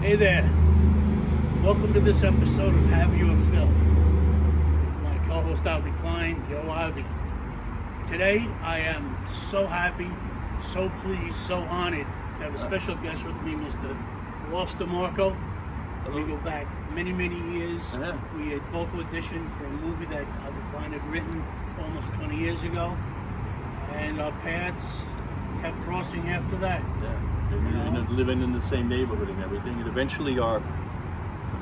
Hey there. Welcome to this episode of Have Your Fill with my co-host Alvy Klein, Yo Avi. Today I am so happy, so pleased, so honored to have a special guest with me, Mr. Ross DeMarco. We go back many years. We had both auditioned for a movie that Alvy Klein had written almost 20 years ago, and our paths kept crossing after that. Living in the same neighborhood and everything, and eventually our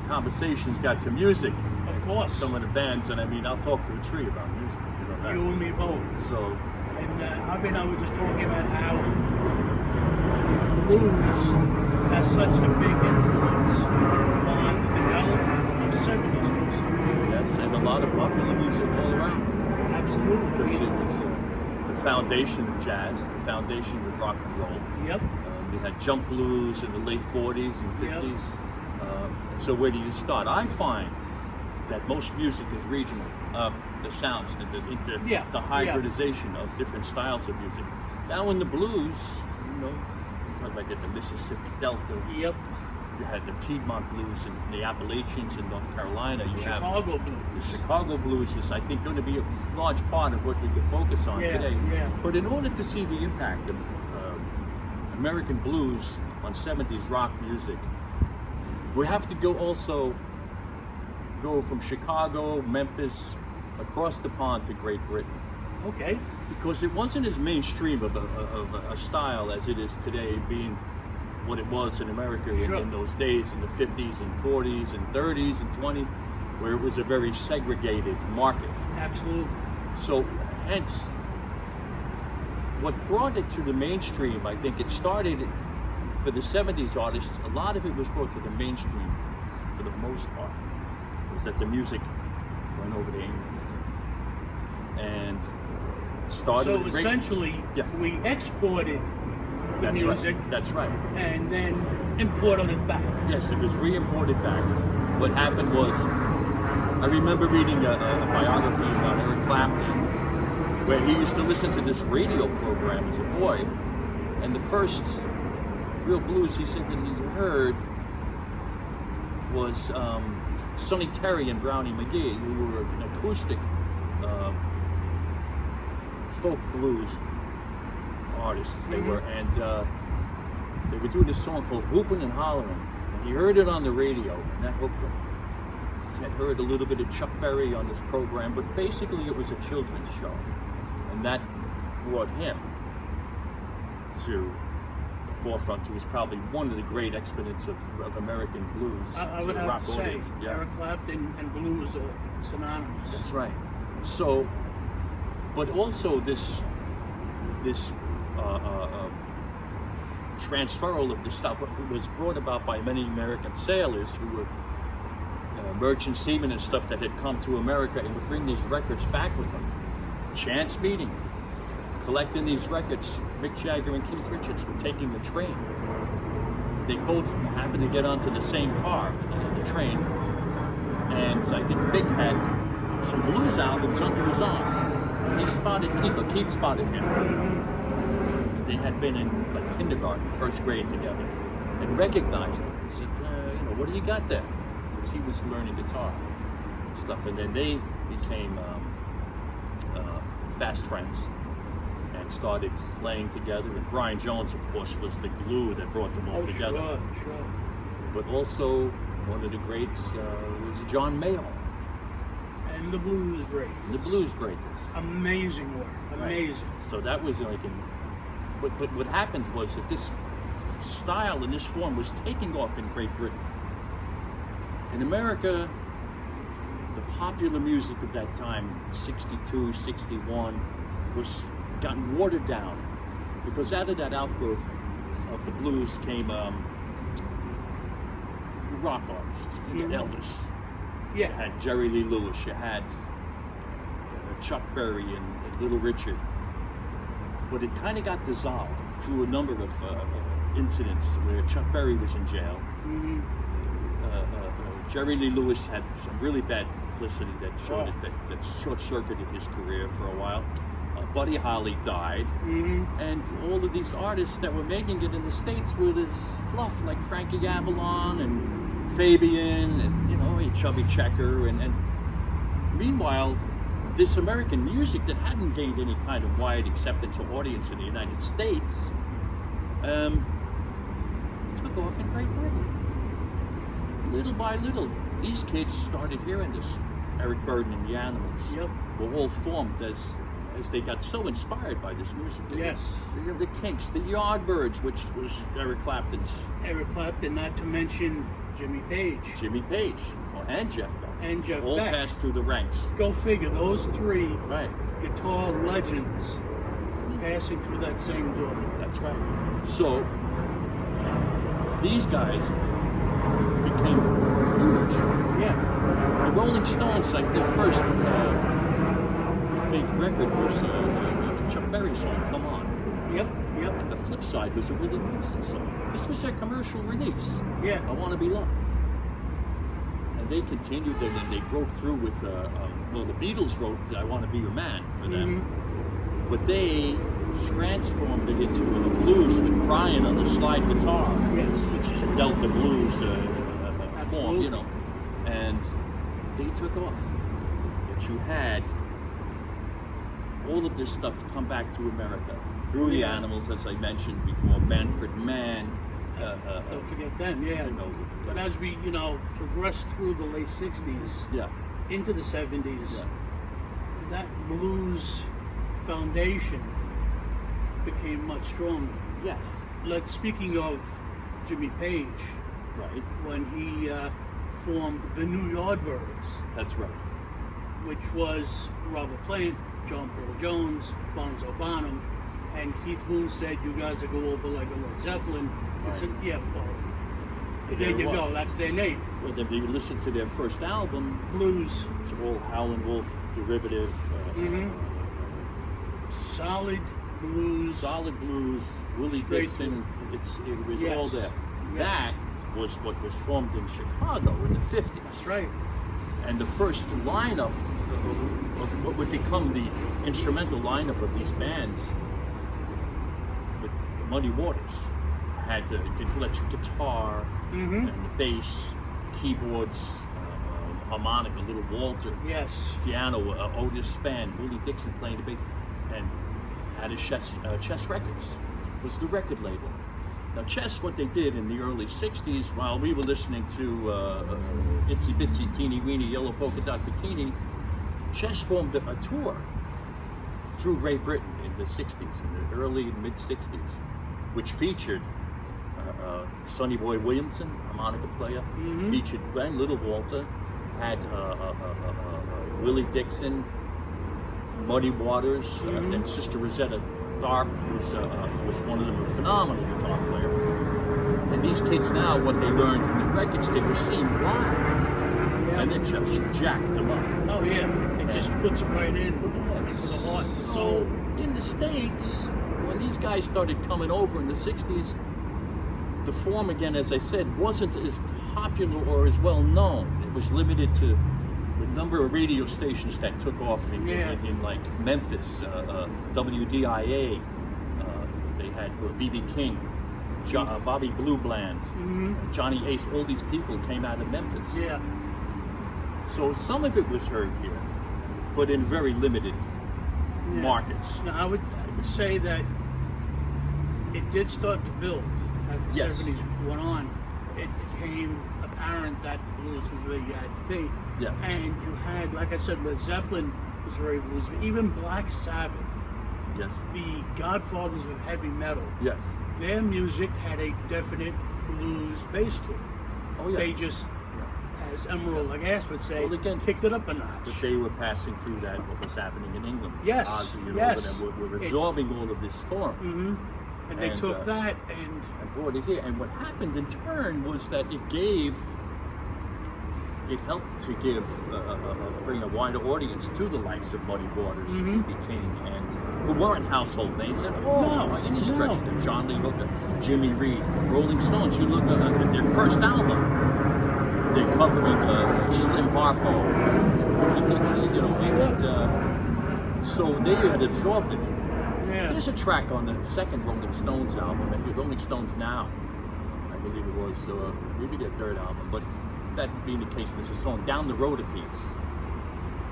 conversations got to music. Of course. Some of the bands, and I'll talk to a tree about music. You and me both. So. And Avi and I were just talking about how blues has such a big influence on the development of 70s music. Yes, and a lot of popular music all around. Absolutely. Because it was the foundation of jazz, the foundation of rock and roll. Yep. We had jump blues in the late 40s and 50s. Yep. So where do you start? I find that most music is regional. The sounds, the hybridization of different styles of music. Now in the blues, you talk about the Mississippi Delta. Yep. You had the Piedmont blues and the Appalachians in North Carolina. You have Chicago blues. The Chicago blues is, I think, going to be a large part of what we could focus on today. Yeah. But in order to see the impact of American blues on 70s rock music, we have to go from Chicago, Memphis, across the pond to Great Britain. Okay. Because it wasn't as mainstream of a style as it is today, being what it was in America in those days, in the 50s and 40s and 30s and 20s, where it was a very segregated market. Absolutely. So hence, what brought it to the mainstream, I think it started for the 70s artists, a lot of it was brought to the mainstream for the most part, was that the music went over to England and started. So essentially, we exported the music. Right. That's right. And then imported it back. Yes, it was re-imported back. What happened was, I remember reading a biography about Eric Clapton, where he used to listen to this radio program as a boy, and the first real blues he said that he heard was Sonny Terry and Brownie McGhee, who were an acoustic folk blues artists. They were, and they were doing this song called "Hoopin' and Hollerin'," and he heard it on the radio, and that hooked him. He had heard a little bit of Chuck Berry on this program, but basically it was a children's show. And that brought him to the forefront. He was probably one of the great exponents of American blues. I would have to say, Eric Clapton and blues are synonymous. That's right. So, but also this transferal of the stuff was brought about by many American sailors who were merchant seamen and stuff that had come to America and would bring these records back with them. Chance meeting, collecting these records. Mick Jagger and Keith Richards were taking the train. They both happened to get onto the same car, the train, and I think Mick had some blues albums under his arm. And he spotted Keith, or Keith spotted him. They had been in like kindergarten, first grade together, and recognized him. He said, what do you got there? Because he was learning guitar and stuff, and then they became fast friends and started playing together. And Brian Jones, of course, was the glue that brought them all together. Sure. But also, one of the greats was John Mayall. And the Blues Breakers. The Blues Breakers. Amazing work. Amazing. Right. So that was like but what happened was that this style and this form was taking off in Great Britain. In America, the popular music of that time, 62, 61, was gotten watered down, because out of that outgrowth of the blues came rock artists. You had Elvis. You had Jerry Lee Lewis. You had Chuck Berry and Little Richard. But it kind of got dissolved through a number of incidents where Chuck Berry was in jail. Jerry Lee Lewis had some really bad publicity that showed that short-circuited his career for a while. Buddy Holly died, and all of these artists that were making it in the States were this fluff, like Frankie Avalon and Fabian and, you know, a Chubby Checker. And meanwhile, this American music that hadn't gained any kind of wide acceptance or audience in the United States took off in Great Britain. Little by little, these kids started hearing this. Eric Burdon and the Animals were all formed as they got so inspired by this music. Yes. The Kinks, the Yardbirds, which was Eric Clapton's. Eric Clapton, not to mention Jimmy Page. Jimmy Page, and Jeff Beck. And Jeff all Beck. passed through the ranks. Go figure, those three Right. guitar legends passing through that same door. That's right. So, these guys became huge. Yeah. The Rolling Stones, like their first big record was Chuck Berry song, Come On. Yep. And the flip side was a Willie Dixon song. This was their commercial release. Yeah. I Want to Be Loved. And they continued, and then they broke through with, well, the Beatles wrote I Want to Be Your Man for them. But they transformed it into a blues with Brian on the slide guitar. Yes. Which is a Delta blues form, you know. And they took off. But you had all of this stuff come back to America through the Animals, as I mentioned before, Manfred Mann. Don't forget them, yeah. You know, but as we, you know, progressed through the late 60s into the 70s, that blues foundation became much stronger. Yes. Like, speaking of Jimmy Page, Right. when he formed the New Yardbirds, That's right. which was Robert Plant, John Paul Jones, Bonzo Bonham, and Keith Moon said, "You guys will go over like a Led Zeppelin." It's Right. there you go. That's their name. Well, if you listen to their first album, Blues, it's all Howlin' Wolf derivative. solid blues. Solid blues, Willie Straight Dixon. It was all there. Yes. That was what was formed in Chicago in the 50s. That's right. And the first lineup of what would become the instrumental lineup of these bands, with Muddy Waters, had the electric guitar and the bass, keyboards, harmonica, Little Walter, Yes. piano, Otis Spann, Willie Dixon playing the bass, and had a Chess Records was the record label. Now Chess, what they did in the early 60s, while we were listening to Itsy Bitsy Teeny Weeny Yellow Polka Dot Bikini, Chess formed a tour through Great Britain in the 60s, in the early and mid-60s, which featured Sonny Boy Williamson, harmonica player, featured Glenn Little Walter, had Willie Dixon, Muddy Waters, and Sister Rosetta Tharpe was one of them, a phenomenal guitar player. And these kids now, what they learned from the records, they were seeing live, and it just jacked them up. Oh yeah, it just puts it right in into the heart, the soul. In the States, when these guys started coming over in the 60s, the form, again, as I said, wasn't as popular or as well known. It was limited to the number of radio stations that took off in like Memphis, WDIA. They had B.B. King, Bobby Blue Bland, Johnny Ace. All these people came out of Memphis. Yeah. So some of it was heard here, but in very limited markets. Now, I would say that it did start to build as the 70s went on. It became apparent that blues was where you had to be. Yeah. And you had, like I said, Led Zeppelin was very blues. Even Black Sabbath, Yes. the godfathers of heavy metal, Yes. their music had a definite blues base to it. Oh yeah. They just, as Emerald Lagasse would say, Well, again, kicked it up a notch. But they were passing through that, what was happening in England. Yes, Ozzy and yes. all of them were absorbing all of this form. And they took that and brought it here. And what happened in turn was that it helped to bring a wider audience to the likes of Muddy Waters and B.B. King, and who weren't household names at all by any stretch of it. John Lee Hooker, Jimmy Reed, Rolling Stones. You look at their first album, they're covering Slim Harpo, Willie Dixon, you know, and So they had absorbed it. Yeah. There's a track on the second Rolling Stones album, and Rolling Stones Now, I believe it was, maybe their third album, but that being the case, there's a song, Down the Road a Piece.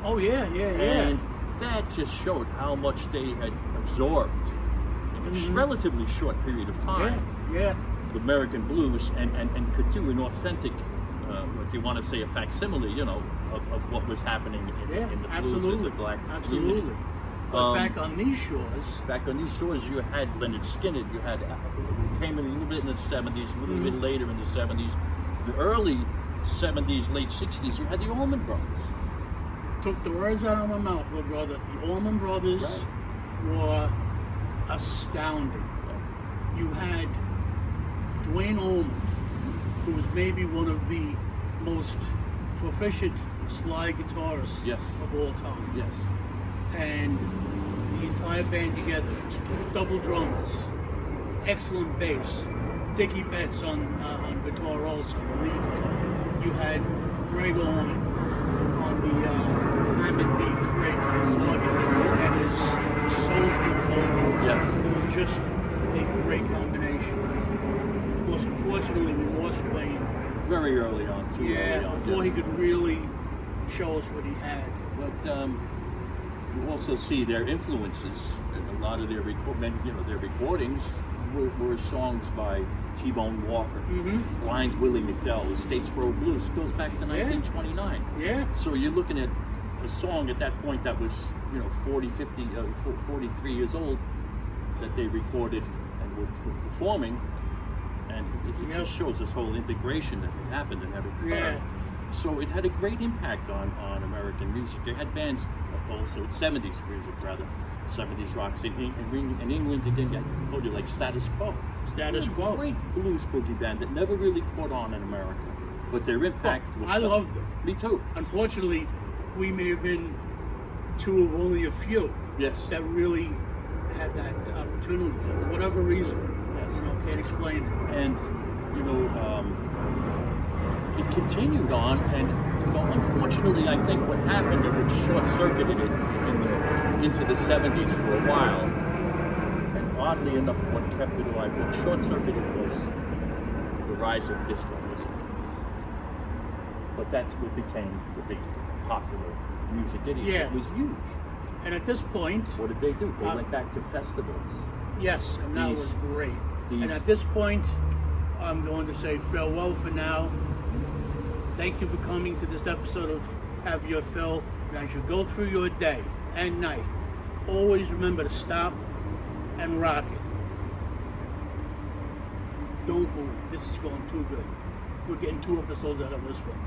Oh yeah. And that just showed how much they had absorbed in a relatively short period of time. Yeah. The American blues and could do an authentic, if you want to say a facsimile, you know, of what was happening in the blues and the black Absolutely. community. But back on these shores. Back on these shores, you had Leonard Skinner. You had who came in a little bit in the 70s, a little bit later in the 70s. The early 70s, late 60s, you had the Allman Brothers. Took the words out of my mouth, my brother. The Allman Brothers were astounding. You had Dwayne Allman, who was maybe one of the most proficient slide guitarists of all time. Yes. And the entire band together, double drummers, excellent bass, Dickie Betts on guitar also, lead guitar. You had Greg Allman on the Hammond B3 organ and his soulful vocals. Yes. It was just a great combination. Of course, unfortunately, we lost Dwayne. Very early on, too. Yeah, before he could really show us what he had. But you also see their influences, and a lot of their their recordings were songs by T-Bone Walker, Blind Willie McDell, the Statesboro Blues. It goes back to 1929. Yeah. So you're looking at a song at that point that was 40, 50, 43 years old that they recorded and were performing, and it just shows this whole integration that had happened in every regard. So it had a great impact on American music. They had bands also, 70s music rather, 70s rocks in England again, like Status Quo. Status Quo. Great blues boogie band that never really caught on in America, but their impact was I loved them. Me too. Unfortunately, we may have been two of only a few that really had that opportunity for whatever reason. Yes. Can't explain it. And it continued on, and unfortunately, I think what happened, it short-circuited it into the 70s for a while. And oddly enough, what kept it alive, what short-circuited was the rise of disco music. But that's what became the big popular music idiot. Yeah. It was huge. And at this point, What did they do? They went back to festivals. yes, and that was great. And these- at this point, I'm going to say farewell for now. Thank you for coming to this episode of Have Your Fill. And as you go through your day and night, always remember to stop and rock it. Don't move. This is going too good. We're getting 2 episodes out of this one.